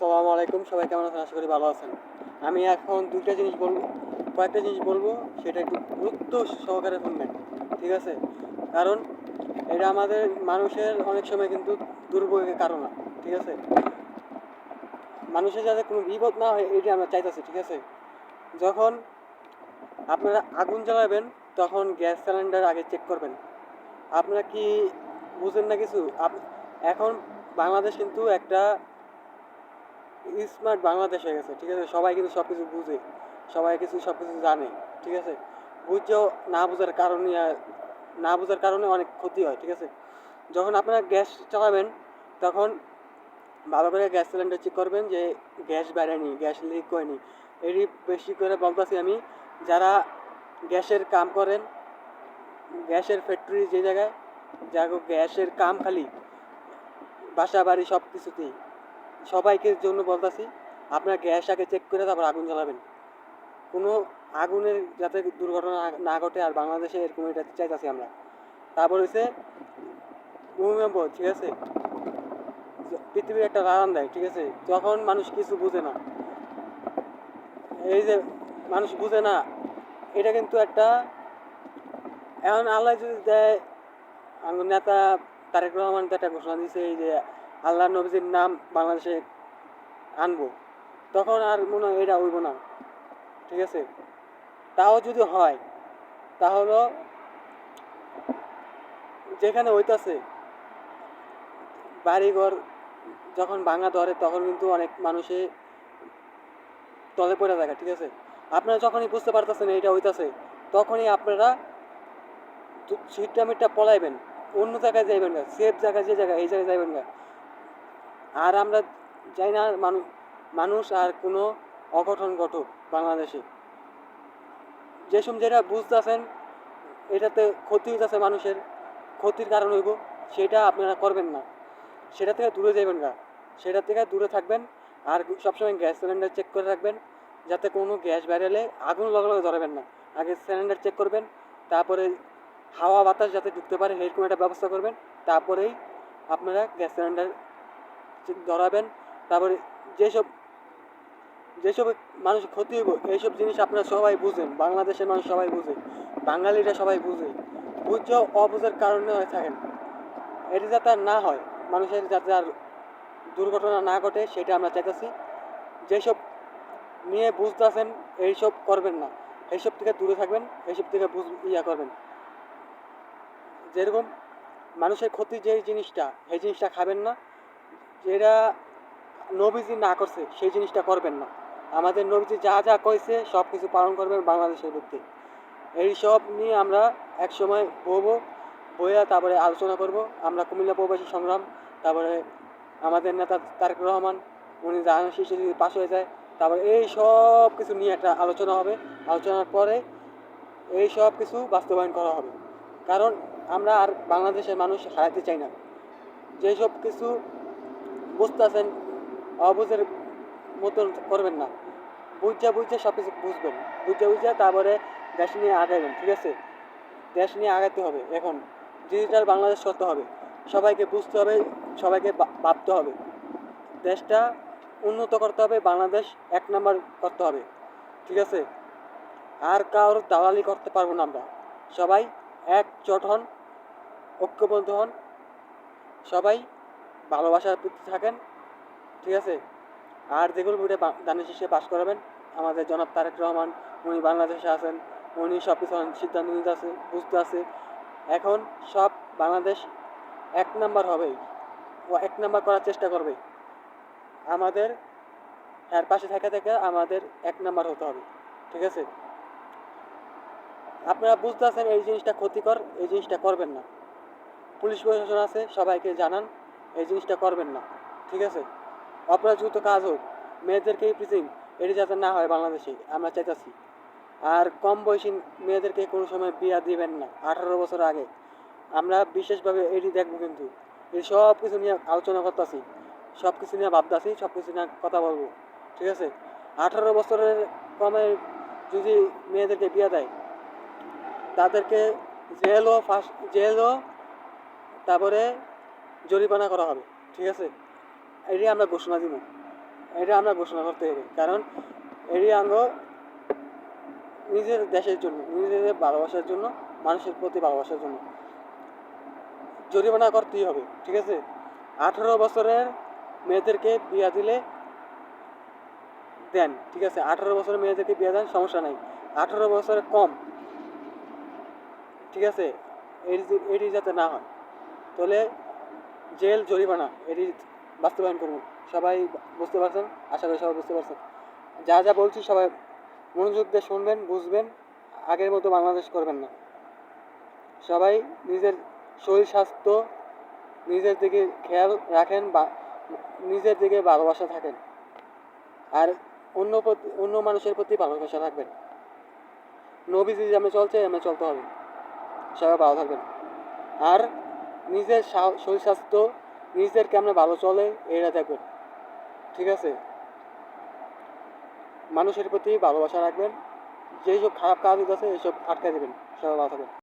আসসালামু আলাইকুম, সবাই কেমন আছেন? আশা করি ভালো আছেন। আমি এখন কয়েকটা জিনিস বলবো, সেটা একটু গুরুত্ব সহকারে শুনবেন, ঠিক আছে? কারণ এটা আমাদের মানুষের অনেক সময় কিন্তু দুর্ভোগের কারণ হয়, ঠিক আছে? মানুষের যাতে কোনো বিপদ না হয় এইটা আমরা চাইতেছি, ঠিক আছে? যখন আপনারা আগুন জ্বালাবেন তখন গ্যাস সিলিন্ডার আগে চেক করবেন। আপনারা কি বুঝেন না কিছু? এখন বাংলাদেশ কিন্তু একটা স্মার্ট বাংলাদেশ হয়ে গেছে, ঠিক আছে? সবাই কিন্তু সব কিছু বুঝে, সব কিছু জানে, ঠিক আছে? বুঝছেও, না বোঝার কারণে অনেক ক্ষতি হয়, ঠিক আছে? যখন আপনারা গ্যাস চালাবেন তখন ভালো করে গ্যাস সিলিন্ডার চেক করবেন যে গ্যাস বেড়েনি, গ্যাস লিক হয়নি। এটি বেশি করে বলতেছি আমি, যারা গ্যাসের কাম করেন, গ্যাসের ফ্যাক্টরি যে জায়গায়, যাগো গ্যাসের কাম খালি বাসা বাড়ি সব কিছুতেই, সবাইকে জন্য বলতেছি, আপনার গ্যাস আগে চেক করে তারপর আগুন জ্বালাবেন। কোনো আগুনের যাতে দুর্ঘটনা না ঘটে, আর বাংলাদেশে এরকম এটা চাইতেছি আমরা। তারপর হচ্ছে ভূমিকম্প, ঠিক আছে? পৃথিবীর একটা রান দেয়, ঠিক আছে? তখন মানুষ কিছু বুঝে না। এই যে মানুষ বুঝে না, এটা কিন্তু একটা, এখন আল্লাহ যদি দেয়, আমার নেতা তারেক রহমান তো একটা ঘোষণা দিয়েছে এই যে আল্লাহ নবীজির নাম বাংলাদেশে আনবো, তখন আর মনে হয় এটা হইব না, ঠিক আছে? তাও যদি হয়, তাহলে যেখানে হইতাছে বাড়িঘর যখন ভাঙা ধরে তখন কিন্তু অনেক মানুষে তলে পড়ে থাকে, ঠিক আছে? আপনারা যখনই বুঝতে পারতেছেন এইটা হইতাছে, তখনই আপনারা সিটটা মিটটা পলাইবেন, অন্য জায়গায় যাইবেন না, সেফ জায়গায়, যে জায়গায়, এই জায়গায় যাইবেন না। আর আমরা চাই না মানুষ আর কোনো অঘটন ঘটুক বাংলাদেশে। যেসব যেটা বুঝতেছেন এটাতে ক্ষতি হইতেছে, মানুষের ক্ষতির কারণ হইব, সেটা আপনারা করবেন না। সেটা থেকে দূরে যাবেন না, সেটা থেকে দূরে থাকবেন। আর সবসময় গ্যাস সিলিন্ডার চেক করে রাখবেন, যাতে কোনো গ্যাস বেরোলে আগুন লগে লগে ধরবেন না। আগে সিলিন্ডার চেক করবেন, তারপরে হাওয়া বাতাস যাতে ঢুকতে পারে এরকম একটা ব্যবস্থা করবেন, তারপরেই আপনারা গ্যাস সিলিন্ডার ধরাবেন। তারপরে যেসব যেসব মানুষ ক্ষতি হইব এইসব জিনিস আপনারা সবাই বুঝেন, বাংলাদেশের মানুষ সবাই বুঝে, বাঙালিরা সবাই বুঝে, বুঝছেও অবুঝের কারণে হয়ে থাকেন। এটি যাতে আর না হয়, মানুষের যাতে আর দুর্ঘটনা না ঘটে, সেটা আমরা চাইতেছি। যেসব নিয়ে বুঝতেছেন এইসব করবেন না, এইসব থেকে দূরে থাকবেন, এইসব থেকে করবেন। যেরকম মানুষের ক্ষতি যে জিনিসটা, সেই জিনিসটা খাবেন না। যেটা নবীজি না করছে সেই জিনিসটা করবেন না। আমাদের নবীজি যা যা কইছে সব কিছু পালন করবেন বাংলাদেশের ভিত্তি। এই সব নিয়ে আমরা এক সময় বইয়া তারপরে আলোচনা করব। আমরা কুমিল্লা প্রবাসী সংগ্রাম, তারপরে আমাদের নেতা তারেক রহমান, উনি জাহান শীর্ষে যদি পাশ হয়ে যায়, তারপরে এই সব কিছু নিয়ে একটা আলোচনা হবে। আলোচনার পরে এই সব কিছু বাস্তবায়ন করা হবে। কারণ আমরা আর বাংলাদেশের মানুষ হারাতে চাই না। যেসব কিছু বুঝতেছেন, অবুঝের মতন করবেন না, বুঝা সব কিছু বুঝবেন, বুঝা তারপরে দেশ নিয়ে আগাইবেন, ঠিক আছে? দেশ নিয়ে আগাইতে হবে। এখন ডিজিটাল বাংলাদেশ করতে হবে, সবাইকে বুঝতে হবে, সবাইকে ভাবতে হবে, দেশটা উন্নত করতে হবে, বাংলাদেশ এক নাম্বার করতে হবে, ঠিক আছে? আর কারোর দালালি করতে পারবো না আমরা। সবাই একজোট হন, ঐক্যবদ্ধ হন, সবাই ভালোবাসার প্রতি থাকেন, ঠিক আছে? আর যেগুলো বইটা দানের শীর্ষে পাশ করাবেন, আমাদের জনাব তারেক রহমান, উনি বাংলাদেশে আছেন, উনি সব কিছু সিদ্ধান্ত নিতে আছে, বুঝতে আছে। এখন সব বাংলাদেশ এক নাম্বার হবেই, ও এক নাম্বার করার চেষ্টা করবে। আমাদের এর পাশে থেকে আমাদের এক নাম্বার হতে হবে, ঠিক আছে? আপনারা বুঝতে আছেন এই জিনিসটা ক্ষতিকর, এই জিনিসটা করবেন না। পুলিশ প্রশাসন আছে, সবাইকে জানান এই জিনিসটা করবেন না, ঠিক আছে? অপরাধযুক্ত কাজ হোক, মেয়েদেরকে প্রিজিং, এটি যাতে না হয় বাংলাদেশে আমরা চাইতেছি। আর কম বয়সী মেয়েদেরকে কোনো সময় বিয়া দিবেন না 18 বছর আগে। আমরা বিশেষভাবে এটি দেখবো, কিন্তু এই সব কিছু নিয়ে আলোচনা করতেছি, সব কিছু নিয়ে ভাবতেছি, সব কিছু নিয়ে কথা বলবো, ঠিক আছে? 18 বছরের কমে যদি মেয়েদেরকে বিয়া দেয়, তাদেরকে জেলও তারপরে জরিমানা করা হবে, ঠিক আছে? এটি আমরা ঘোষণা দিব। এটা আমরা ঘোষণা করতে হবে, কারণ এটি আঙ্গ নিজের দেশের জন্য, নিজেদের ভালোবাসার জন্য, মানুষের প্রতি ভালোবাসার জন্য জরিমানা করতেই হবে, ঠিক আছে? 18 বছরের মেয়েদেরকে বিয়া দিলে দেন, ঠিক আছে? 18 বছরের মেয়েদেরকে বিয়া দেন, সমস্যা নাই। 18 বছরের কম, ঠিক আছে, এটি যাতে না হয়, তাহলে জেল, জরিমানা এটি বাস্তবায়ন করুন। সবাই বুঝতে পারছেন? আশা করি সবাই বুঝতে পারছেন। যা যা বলছি সবাই মনোযোগ দিয়ে শুনবেন, বুঝবেন। আগের মতো বাংলাদেশ করবেন না। সবাই নিজের শরীর স্বাস্থ্য, নিজের দিকে খেয়াল রাখেন, বা নিজের দিকে ভালোবাসা থাকেন, আর অন্য মানুষের প্রতি ভালোবাসা রাখবেন। নবীজি যেমন চলছে এমনি চলতে হবে। সবাই ভালো থাকবেন। আর নিজের শরীর স্বাস্থ্য, নিজের কেমন ভালো চলে এটা দেখবেন, ঠিক আছে? মানুষের প্রতি ভালোবাসা রাখবেন। যেই সব খারাপ কাজ আছে এইসব আটকে দেবেন। সবাই ভালো থাকবেন।